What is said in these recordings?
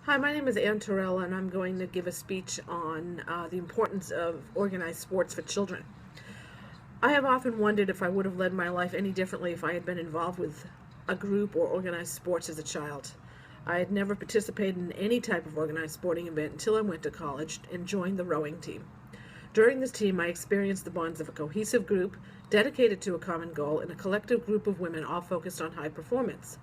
Hi, my name is Ann Terrell, and I'm going to give a speech on the importance of organized sports for children. I have often wondered if I would have led my life any differently if I had been involved with a group or organized sports as a child. I had never participated in any type of organized sporting event until I went to college and joined the rowing team. During this team, I experienced the bonds of a cohesive group dedicated to a common goal and a collective group of women all focused on high performance.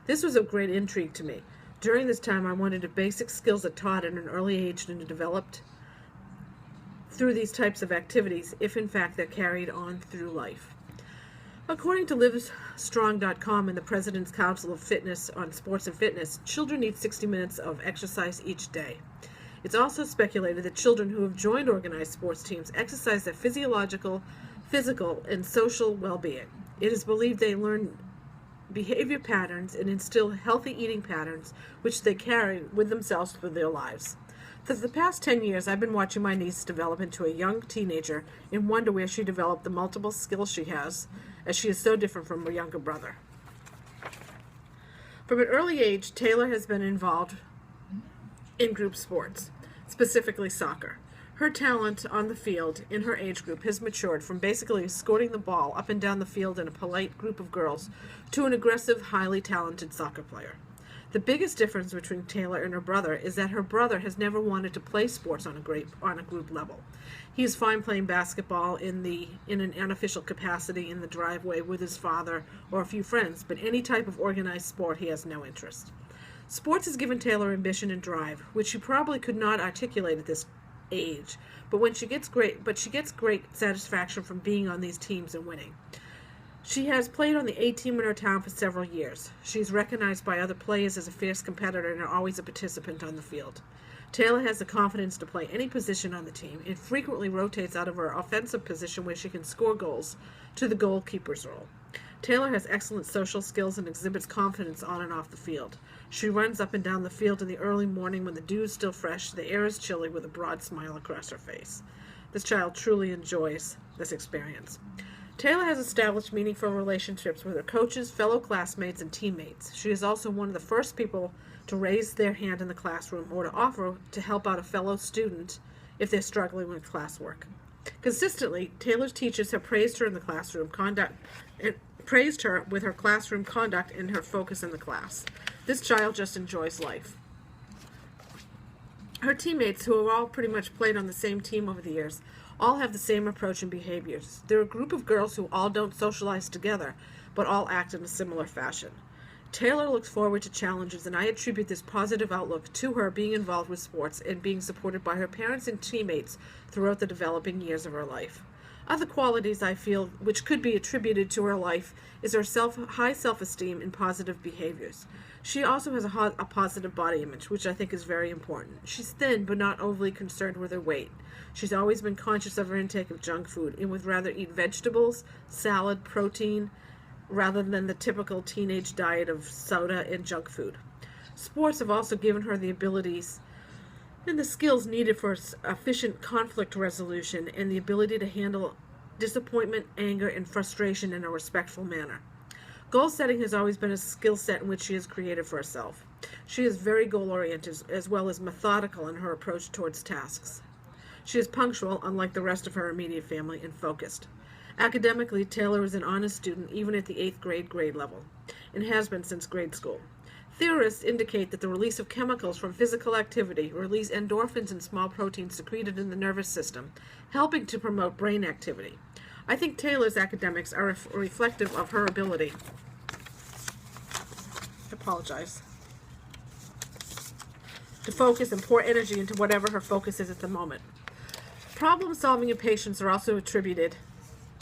This was of great intrigue to me. During this time, I wanted the basic skills that taught at an early age and developed through these types of activities, if in fact they're carried on through life. According to Livestrong.com and the President's Council of Fitness on Sports and Fitness, children need 60 minutes of exercise each day. It's also speculated that children who have joined organized sports teams exercise their physiological, physical, and social well-being. It is believed they learn behavior patterns and instill healthy eating patterns which they carry with themselves through their lives. For the past 10 years, I've been watching my niece develop into a young teenager and wonder where she developed the multiple skills she has, as she is so different from her younger brother. From an early age, Taylor has been involved in group sports, specifically soccer. Her talent on the field in her age group has matured from basically escorting the ball up and down the field in a polite group of girls to an aggressive, highly talented soccer player. The biggest difference between Taylor and her brother is that her brother has never wanted to play sports on a group level. He is fine playing basketball in an unofficial capacity in the driveway with his father or a few friends, but any type of organized sport he has no interest. Sports has given Taylor ambition and drive, which she probably could not articulate at this age, but she gets great satisfaction from being on these teams and winning. She has played on the A team in her town for several years. She is recognized by other players as a fierce competitor and always a participant on the field. Taylor has the confidence to play any position on the team and frequently rotates out of her offensive position where she can score goals to the goalkeeper's role. Taylor has excellent social skills and exhibits confidence on and off the field. She runs up and down the field in the early morning when the dew is still fresh, the air is chilly, with a broad smile across her face. This child truly enjoys this experience. Taylor has established meaningful relationships with her coaches, fellow classmates, and teammates. She is also one of the first people to raise their hand in the classroom or to offer to help out a fellow student if they're struggling with classwork. Consistently, Taylor's teachers have praised her in the classroom conduct and praised her with her classroom conduct and her focus in the class. This child just enjoys life. Her teammates, who have all pretty much played on the same team over the years, all have the same approach and behaviors. They're a group of girls who all don't socialize together, but all act in a similar fashion. Taylor looks forward to challenges, and I attribute this positive outlook to her being involved with sports and being supported by her parents and teammates throughout the developing years of her life. Other qualities I feel which could be attributed to her life is her high self-esteem and positive behaviors. She also has a positive body image, which I think is very important. She's thin but not overly concerned with her weight. She's always been conscious of her intake of junk food and would rather eat vegetables, salad, protein, rather than the typical teenage diet of soda and junk food. Sports have also given her the abilities and the skills needed for efficient conflict resolution and the ability to handle disappointment, anger, and frustration in a respectful manner. Goal setting has always been a skill set in which she has created for herself. She is very goal-oriented as well as methodical in her approach towards tasks. She is punctual, unlike the rest of her immediate family, and focused. Academically, Taylor is an honest student even at the 8th grade level, and has been since grade school. Theorists indicate that the release of chemicals from physical activity release endorphins and small proteins secreted in the nervous system, helping to promote brain activity. I think Taylor's academics are reflective of her ability. To focus and pour energy into whatever her focus is at the moment. Problem solving and patience are also attributed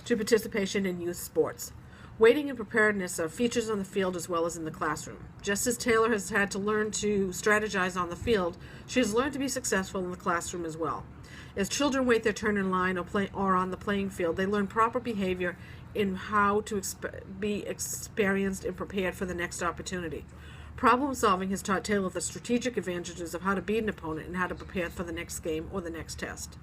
to participation in youth sports. Waiting and preparedness are features on the field as well as in the classroom. Just as Taylor has had to learn to strategize on the field, she has learned to be successful in the classroom as well. As children wait their turn in line or on the playing field, they learn proper behavior in how to be experienced and prepared for the next opportunity. Problem solving has taught Taylor the strategic advantages of how to beat an opponent and how to prepare for the next game or the next test.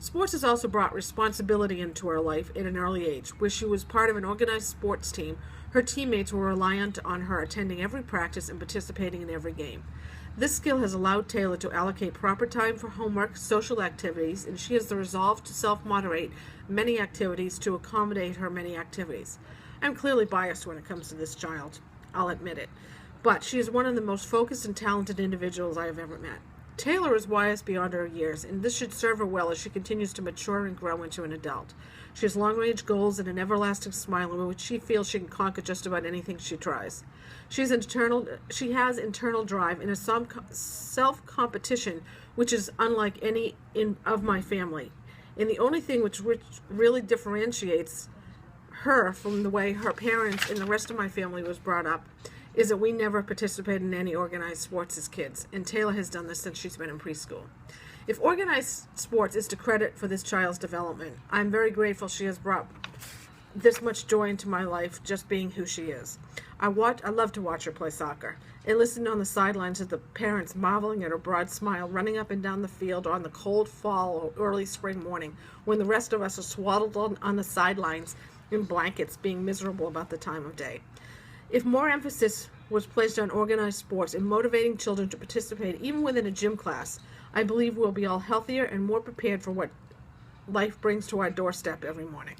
Sports has also brought responsibility into her life at an early age, where she was part of an organized sports team Her teammates were reliant on her attending every practice and participating in every game. This skill has allowed Taylor to allocate proper time for homework, social activities, and she has the resolve to self-moderate many activities to accommodate her many activities. I'm clearly biased when it comes to this child, I'll admit it, but she is one of the most focused and talented individuals I have ever met. Taylor is wise beyond her years, and this should serve her well as she continues to mature and grow into an adult. She has long-range goals and an everlasting smile in which she feels she can conquer just about anything she tries. She has internal drive and a self-competition which is unlike any of my family. And the only thing which really differentiates her from the way her parents and the rest of my family was brought up is that we never participated in any organized sports as kids, and Taylor has done this since she's been in preschool. If organized sports is to credit for this child's development, I'm very grateful she has brought this much joy into my life just being who she is. I love to watch her play soccer and listen on the sidelines of the parents marveling at her broad smile, running up and down the field on the cold fall or early spring morning when the rest of us are swaddled on the sidelines in blankets, being miserable about the time of day. If more emphasis was placed on organized sports and motivating children to participate even within a gym class, I believe we'll be all healthier and more prepared for what life brings to our doorstep every morning.